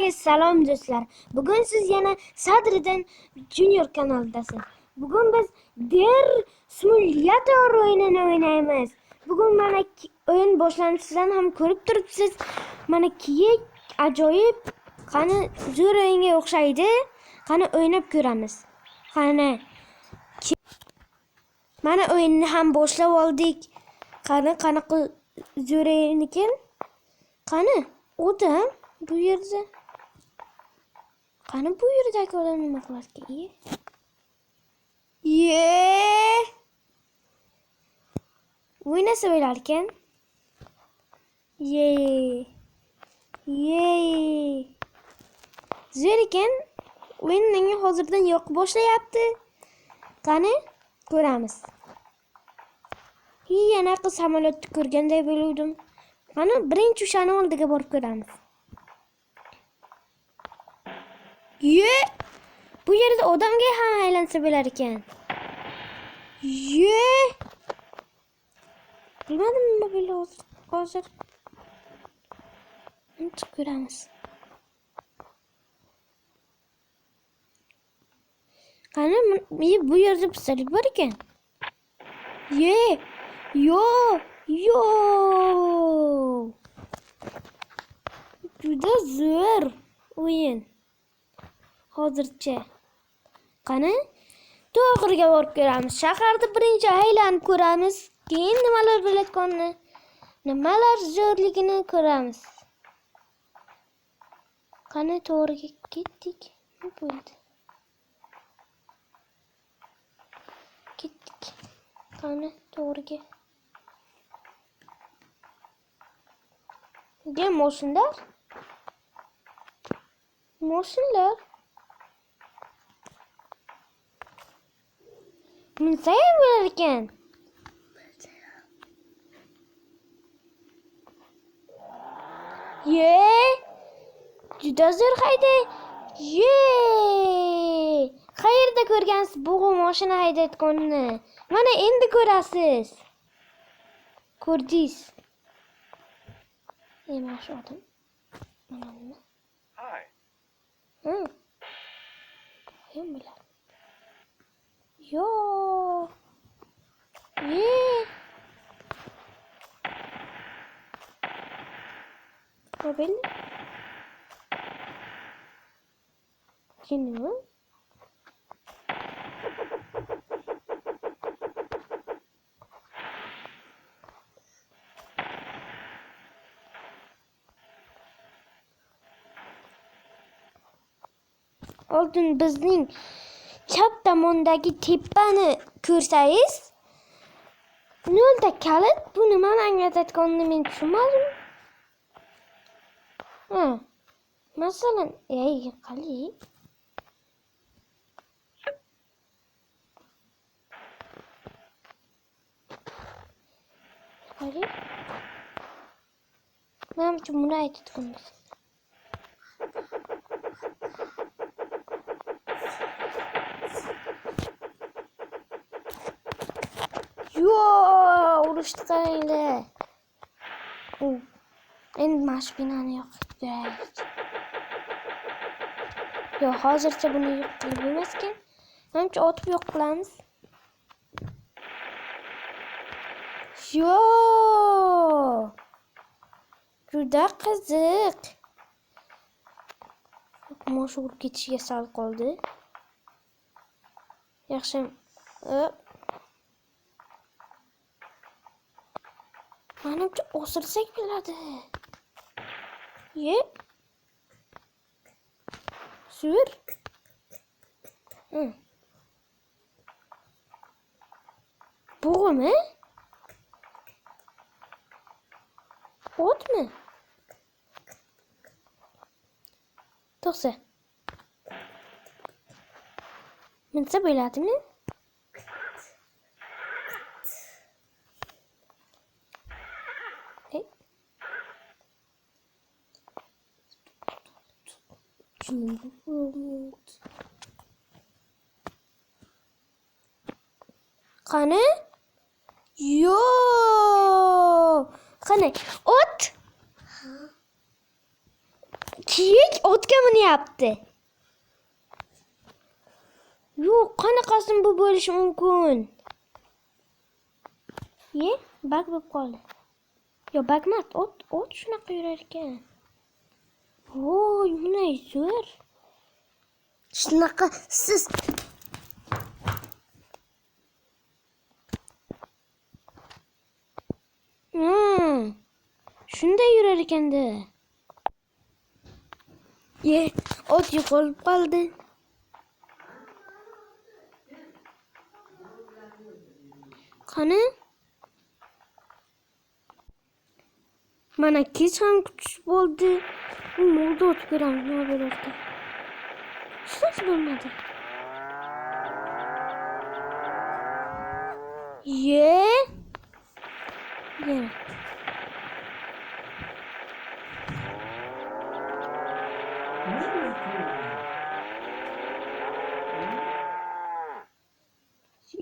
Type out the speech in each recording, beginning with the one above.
Hammaga salom do'stlar. Bugun siz yana Sadriddin Junior kanalidasiz. Bugun biz Der Simulator o'yinini o'ynaymiz. Bugun mana o'yin boshlanishi sizdan ham ko'rib turibsiz. Mana kiyik ajoyib, qani zo'r o'yinga o'xshaydi. Qani o'ynab ko'ramiz. Qani mana o'yinni ham boshlab oldik. Qani qanaqa zo'r o'yin ekan? Qani odam bu yerda. Qani bu yerdagi odam nima qilarkan? O'ynasa bo'larkan. Zo'r ekan. O'yin menga hozirdan yoqib boshlayapti. Qani ko'ramiz. Yana qiz samolyotni ko'rganday bo'ldim. Qani birinchi o'shani oldiga borib ko'ramiz. Bu yerda odamga ham aylansa bo'lar ekan. Bilmadim nima bo'ldi hozir. Chiqib ko'ramiz. Qani bu yerda pistolet bor ekan. Juda zo'r o'yin. Hozircha. Qani to'g'riga borib ko'ramiz. Shaharda birinchi aylanib ko'ramiz. Keyin nimalar bo'layotganini, nimalar zo'rligini ko'ramiz. Qani to'g'riga ketdik. Nima bo'ldi? Ketdik. Qani to'g'riga. Nega mo'shinlar? Mo'shinlar. Minsa ham bo'lar ekan. Juda zo'r hayda. Qayerda ko'rgansiz bu mashina haydayotganini? Mana endi ko'rasiz. Ko'rdingiz. Mana shu odam. Mana nima? Kim bilan? Mobil. Kimi? Oldin bizning chap tomondagi tepani ko'rsangiz, nolda kalit bu nimani anglatayotganini men tushunmadim. Masalan, qali. Qali. Menimcha buni aytayotganmiz. Urushdi qaranglar. Endi mashinani yoqib beraylik. Hozircha buni yo'q qilib bo'lmas ekan. Menimcha otib yo'q qilamiz. Juda qiziq. Mosh urib ketishiga sal qoldi. Yaxshi. Menimcha o'sirsak bo'ladi. Zo'r. Bo'g'imi? Otmi? To'g'ri. Minsa bo'ladimi? Qani? Qani? Ot? Kiyik otga minyapti. Yo'q, qanaqasin bu bo'lishi mumkin? Bak bo'lib qoldi. Yo, bak emas, ot shunaqa yurar ekan. Voy, mana zo'r. Shunaqa siz shunday yurar ekanda. Ot yo'qolib qoldi. Qani? Mana kech ham kuch bo'ldi. Molda o'tib ko'ramiz nima bo'lardi. Hech bo'lmadi.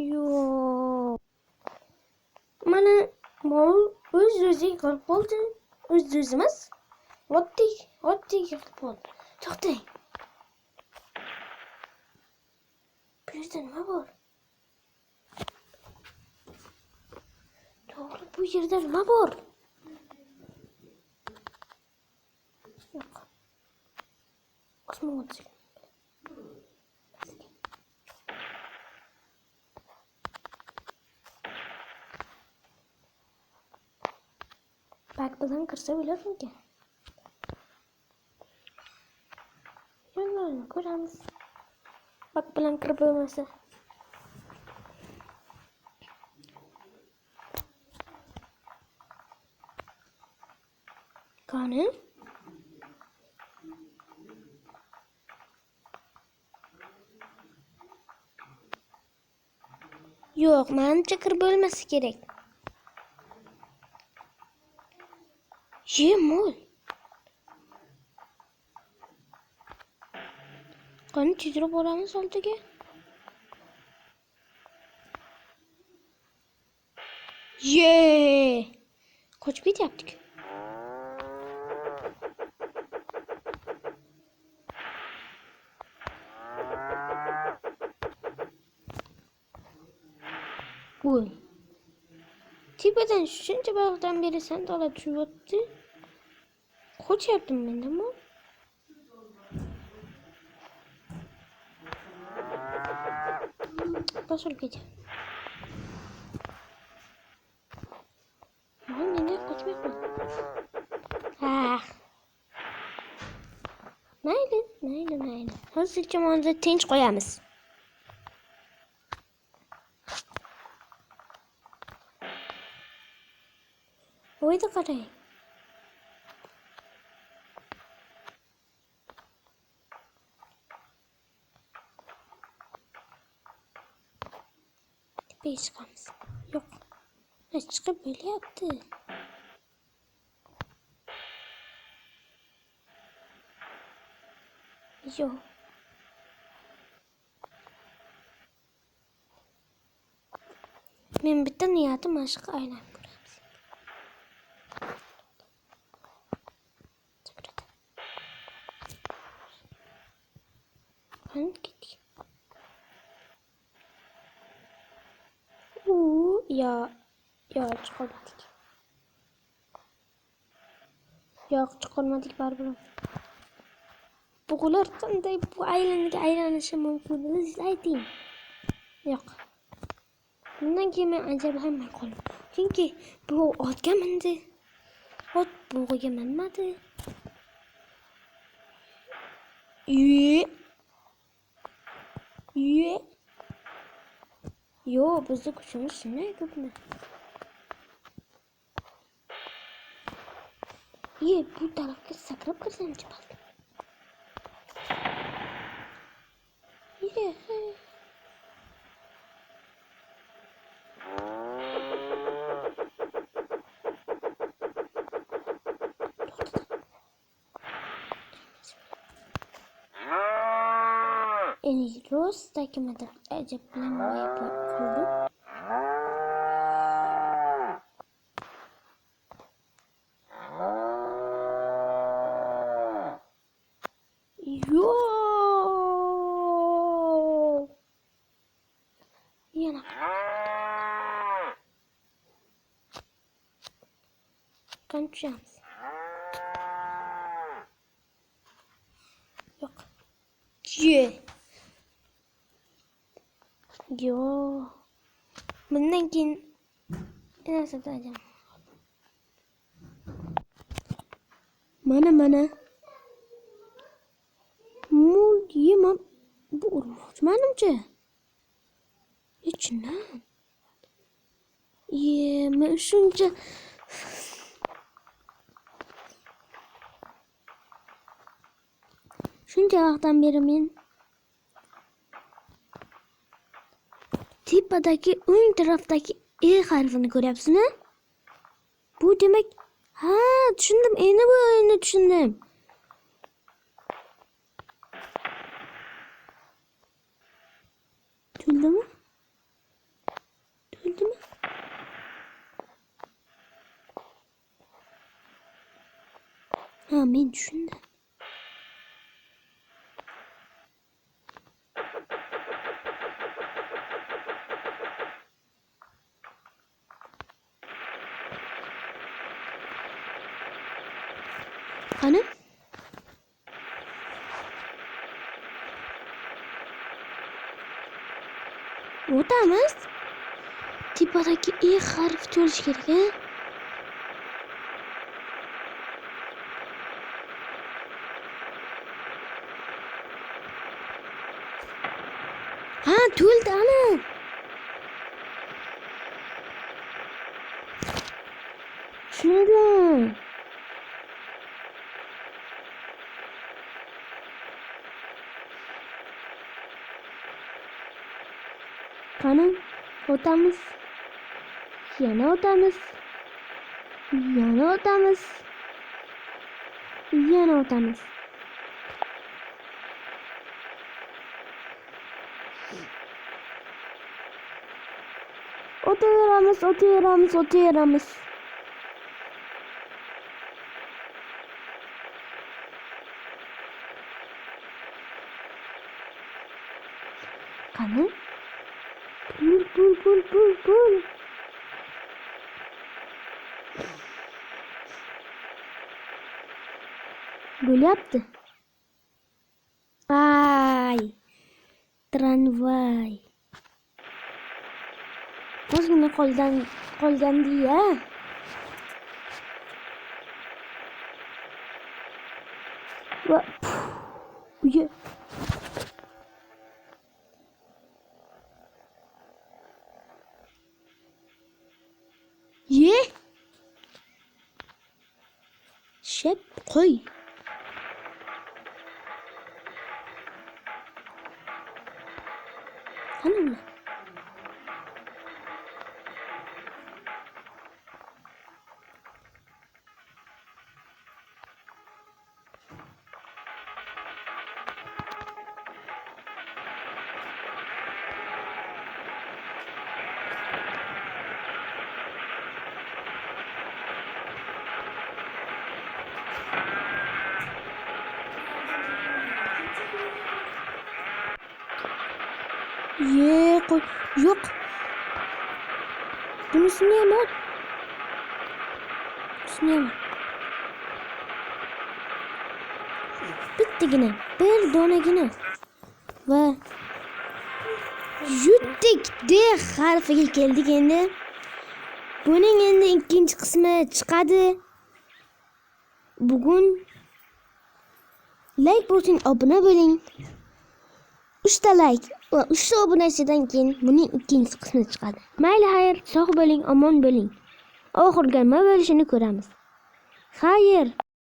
Yo'q. Mana mol o'z-o'ziga qolib qoldi. O'z-o'zimiz oddiy qilib qoldi. To'xtang. Bu yerda nima bor? To'g'ri, bu yerda nima bor? Yo'q. Kosmonavt. Bak bilan kirsa bo'larmikan? Yo'q, ko'ramiz. Bak bilan kirib bo'lmasa. Qani? Yo'q, menimcha kirib bo'lmasa kerak. Mol. Qani chizdirib olamiz oldiga. Qochib ketyaptik. Voy. Tepadan shuncha vaqtdan beri sandola tushyapti. Qochyaptim mendami? Bosilib ketyapti. Menga qochmayapti. Mayli. Hozircha mana tinch qo'yamiz. Voyda qarang. Tepaga chiqamiz. Yo'q. Chiqib bo'lyapti. Yo'q. Men bitta niyatim mashqqa aylanib ko'ramiz. Qani ketdik. Chiqolmadik. Yo'q, chiqolmadik baribir. Bular qanday bu aylanishi mumkin? Siz ayting. Yo'q. Bundan keyin men ajablanmay qoldim. Chunki bu otga mindi. Ot bug'iga minmadi. Yo'q, bizni kuchimiz shunday ko'pmi? Bu tarafga sakrab kirsam-chi balki. Rostaki midir ajablanmay qoldim. Yo'q. Yana. Qanchamiz? Yo'q. Yo'q. Bundan keyin narsa aytaman. Mana. Yemam. Bu urmoqchi menimcha. Chindan. Men shuncha vaqtdan beri men tepadagi o'ng tarafdagi E harfini ko'ryapsizmi? Bu demak, tushundim. Endi bu o'yinni tushundim. Tushundimi? Men tushundim. Qani? O'tamiz. Tepadagi E harfi to'lish kerak, to'ldi ana. Tushundim. Qani, o'tamiz. Yana o'tamiz. O'taveramiz. Qani? Pul. Bo'lyapti. Tramvay. Ozgina qolgandi-ya. Va Shep qo'y. Qani ular? Yo'q. Bunisini ham ol. Bittagina, bir donagina. Va yutdik. D harfiga keldik endi. Buning endi ikkinchi qismi chiqadi. Bugun like bosing, obuna bo'ling. 3 ta like va 3 ta obunachidan keyin buning ikkinchi qismi chiqadi. Mayli, xayr, sog' bo'ling, omon bo'ling. Oxirgi nima bo'lishini ko'ramiz. Xayr.